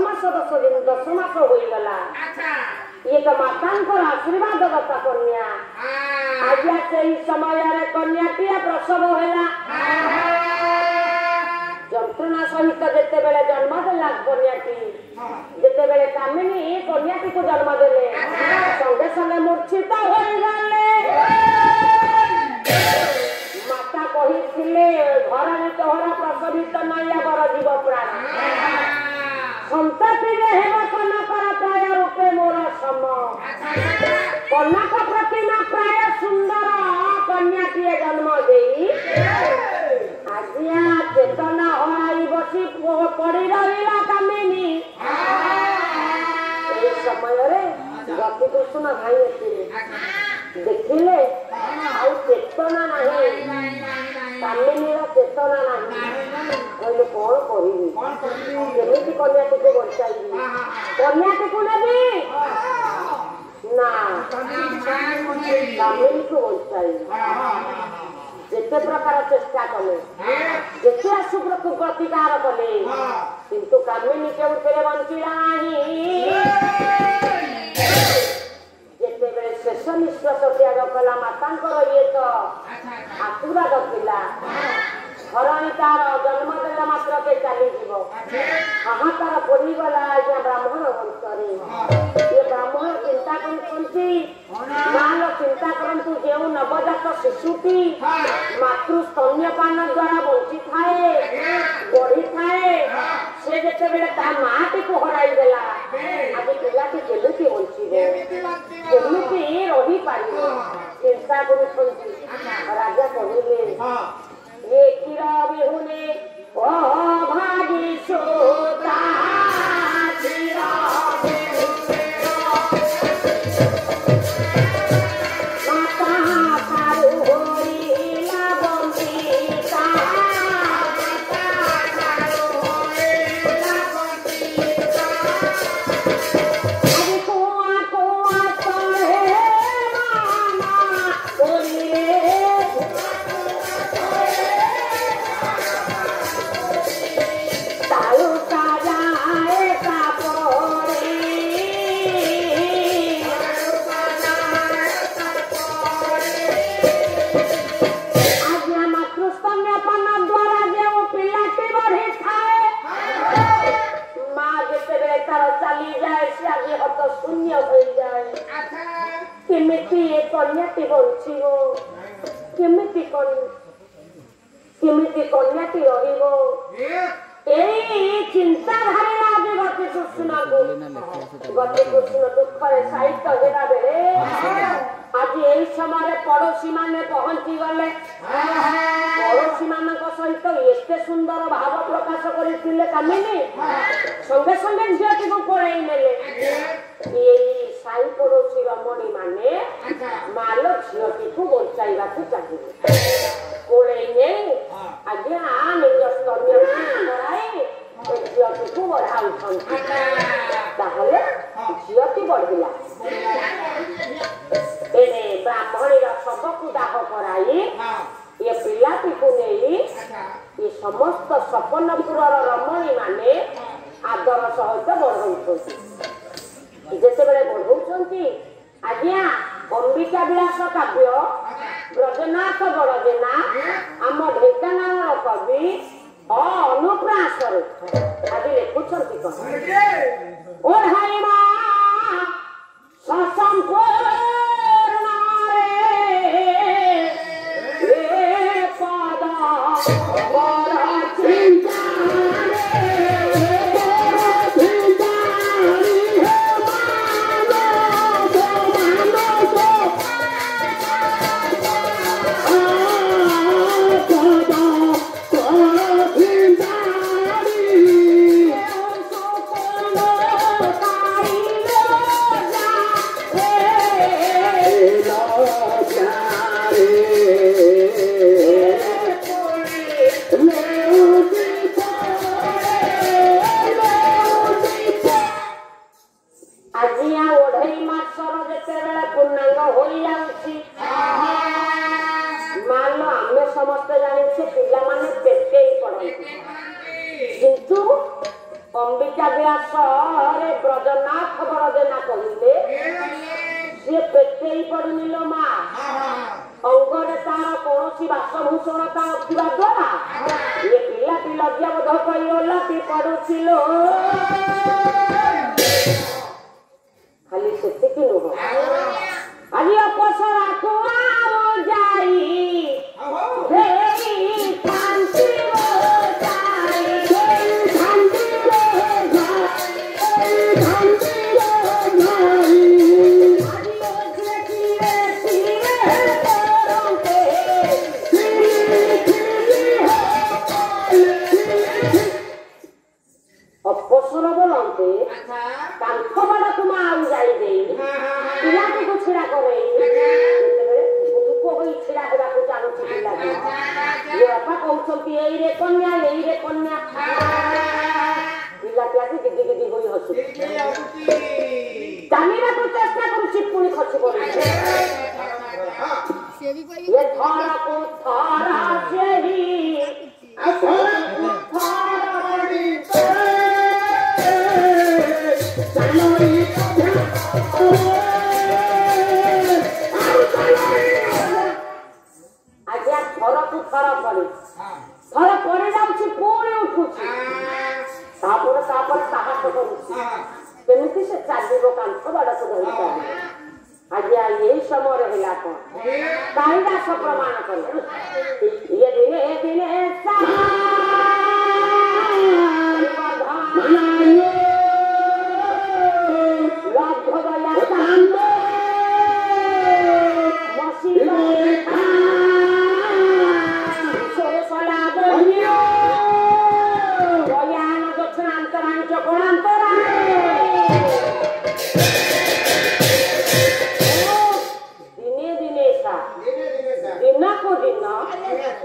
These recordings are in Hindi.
मास 10 दिन 10 मास हो गला ये तो माता आशीर्वाद दत्ता कन्या आज से समय कन्याटी प्रसव है जंत्रणा सहित जिते बेले जन्म देला कन्याटी जिते बेले कामिनी कन्याटी को जन्म देले संगे संगे मूर्छित हो गले माता कही घर तोहरा प्रसवित नया बर जीव प्राण संतति कनकर प्राय रूपे मोर सम कनक प्रतिमा प्राय सुंदर कन्याटीए जन्म दे आजिया चेतना हराई बसी पड़ी रहा कामिनी समय गति कृष्ण भाई देखिले चेतना नहीं कामिनी चेतना नहीं कहले कौन कहमी कन्याटी को बचाई कन्याटी को नेबी ना कामिनी को बचाई जिते प्रकार चेष्टा कले जिते अशुभ प्रतिकार कले किंतु कामिनी के बंचिला जिते बेले शेष निश्वास त्याग कला माता ये तो आशीर्वाद थिला धरणी तार जन्म देला मात्र के चली जीव हाहाकार पड़ी गला आज्ञा ब्राह्मण वंशरे ये ब्राह्मण चिंता करती माल चिंता करतु जो नवजात शिशुटी मातृ स्तन्यपान द्वारा बंची थाए बढ़ी थाए से जेते बेले ता माटी को हराई देला आज पिलाटी केमिति बंचिबे केमिति रही पारिबे चिंता करछंती राजा कहिले ये किरा बिहुने ओ भागी सोता किरा बिहुने माता कारू होइला बंसीता माता कारू होइला बंसीता अरे कुआ कुआ तोरे मामा बोलिए शून्य हो जाए केमिति ये कन्याटी बंचिबो केमिति कन्याटी रहिबो एई चिंता धारे लागे गति कृष्ण दुख साहित्य हेरा बेले आज यही समय पड़ोशी माने पहुंची गले पड़ोशी मान सहित एते सुंदर भाव प्रकाश करथिले कामिनी संगे संगे झीटी को पड़े नेले साई पड़ोशी रमणी माने माल झीटी को बचाइबा चाहिए कोड़े आज्ञा निज स्तन्य कराई झीटी को बढ़ाऊ झीटी बढ़ला एने ब्राह्मणी शव को दाह कराई ये पिलाटी को नहीं ये समस्त सपनपुर रमणी माने आदर सहित बढ़ाऊँ जिते बड़े बढ़ाऊँ आज्ञा अंबिका विलास काव्य ब्रजनाथ बड़जेना आम ढेंकानाल कवि अनुप्रास आज लिखुंट कौन ओढ़ाई ससंपूर्ण अंबिका व्यासरे ब्रजनाथ बड़देना कहले से पेटे पड़ुनी लो मा अंगरे तार कौन बासभूषण था द्वारा ये पिलाटी लज्जाबोध कर ओलाटी पड़ुलो खाली से नुह आज अपसरा को जाई अपसर बोलते कांथ बड़ा तुम आउ जाई दे पिलाटी को छिड़ा करे छिड़ा होगा चाहूँ पिला बापा कहते ये कन्या पिलाटी आज गिदी गिदी हो हसु जाना को चेष्टा कर पुणी खसी पड़े थरा को थरा आज थर को थर पड़े जाऊँ पुणी उठुची साहस करुमी से चलो कांथ बाड़ को धरी आज यही समय है कौन कालिदास प्रमाण कर ये दिने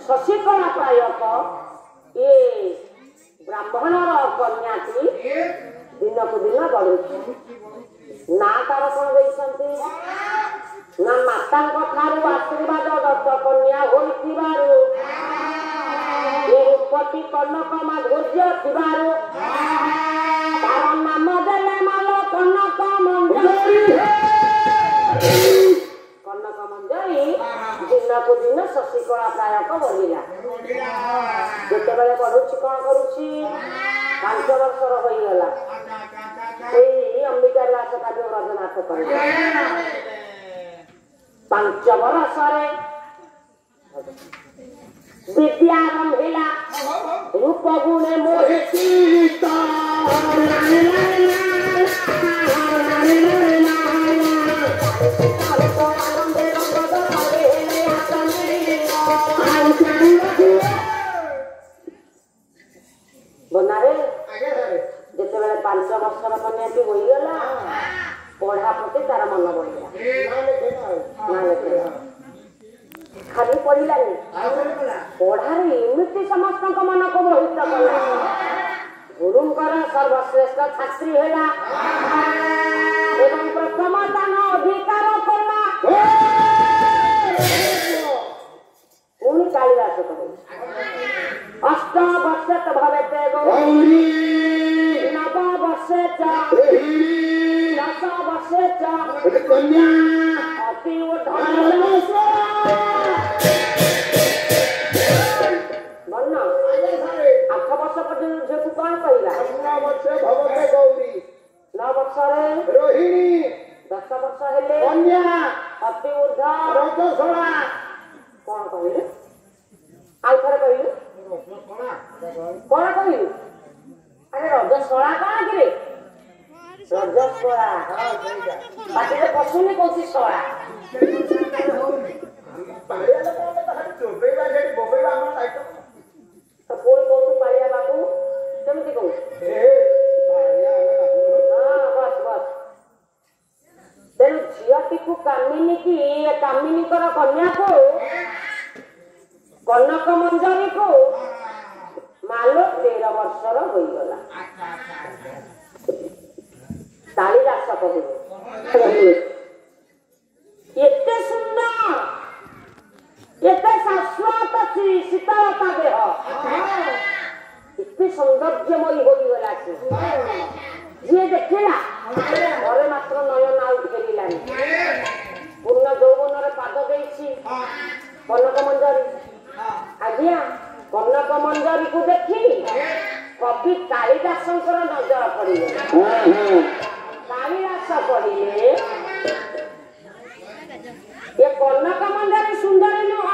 शशिकला प्रायक ये ब्राह्मणर कन्या दिन को दिन बढ़ु ना तार कौन देते ना माता आशीर्वाद दत्त कन्या होपति कनक माधुर्य थार नाम देले माल कनक मंजरी कनक मंजरी दिन को दिन शशिकला प्रायक बढ़ला जिते बेले पढ़ुची कौन करुची 5 वर्षर होगला अंबिका व्यास काव्य ब्रजनाथ कर 5 वर्षरे विद्यारंभिला रूप गुणे मोहित बनारे जिते बेले 5 वर्षर कन्याटी होगला पढ़ा प्रति तार मन बढ़िया खाली पढ़लानी पढ़ार एमती समस्त मन को मोहित कला गुरुंकर सर्वश्रेष्ठ छात्री है प्रथम दान अधिकार कला पुणी कालिदास करे 8 वर्षे भवेते गौरी 9 वर्षे 10 वर्षे कन्या अति बन 8 वर्ष पर्यंत झील को कौन कहला 9 वर्षे भवते गौरी 9 वर्ष रोहिणी 10 वर्ष हेले कन्या अति ऊर्ध्व रजस्वला कौन कहले आउ थरे कहलु कौन कहलु अरे रजस्वला कौन कि रजस्वला पाटे पशुनी कौन सला तो कोई कौन पालिया बाबू केमती कहू बस बस तेणु झीटी को कामिनी की कामिनी कन्या को कनक मंजरी को मालो 13 वर्षर होगला कालिदास कहले एते सुंदर एते शाश्वत शीतलता देह कि सौंदर्यमयी होगला जी देखला घरे मात्र नयन आउ फेरिलानी पूर्ण यौवन पाद देछि कनक मंजरी आज्ञा कनक मंजरी को देखी कवि कालिदासंकर नजर पड़े कालिदास पड़े ये कनक मंजरी सुंदरी नुह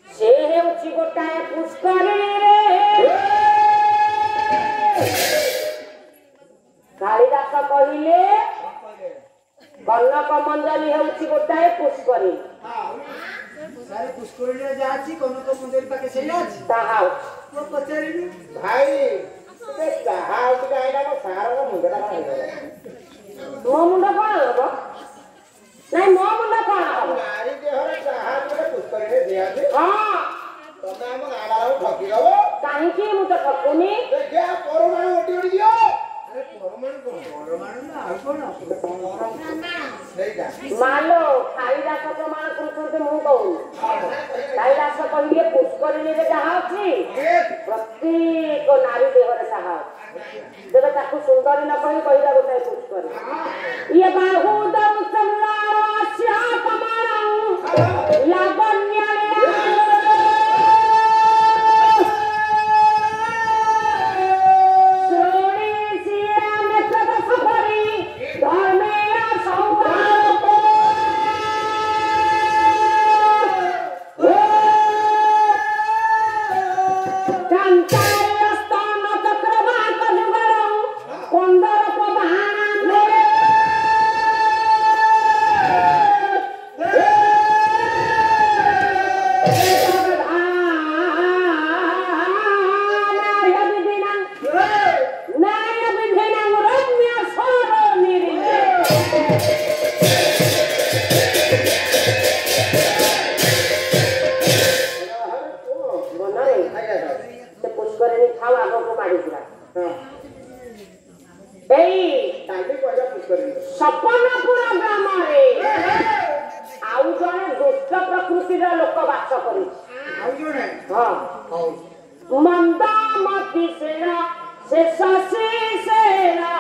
से हेउछि गोटाए पुष्करिणी रे कालिदास कहिले कनक मंजरी हेउछि गोटाए पुष्करिणी सारे पुष्करिणी जाछि कनक मंजरी पाके सेला अछि ताहा वो पचारिनी भाई ते कहा होती का एटा को सारा मुंडा का मो मुंडा कोन हबो नहीं मो मुंडा कोन हबो नारी देहर कहा के पुष्करिणी दिया छै हां तमे हम गाडारो ठकी दबो काहे कि मु तो ठकुनी देखिया परमाणु ओटी ओटी दियो अरे परमाणु ना आ कोन ସେଇଟା मालो कालिदास प्रमाण करूछन्ते मु कहू कालिदास कहिले पुष्करिणी रे जहा अछि प्रत्येक नारी देहरे साहा देबे ताकू सुंदरी न कहि कहिला गोटे पुष्करिणी ये बाहु दम चमलार श्या कमरं लावण्य सपनपुर ग्राम आउ जने दुष्ट प्रकृतिर लोक बास कर मंदामती सेना से शशि सेना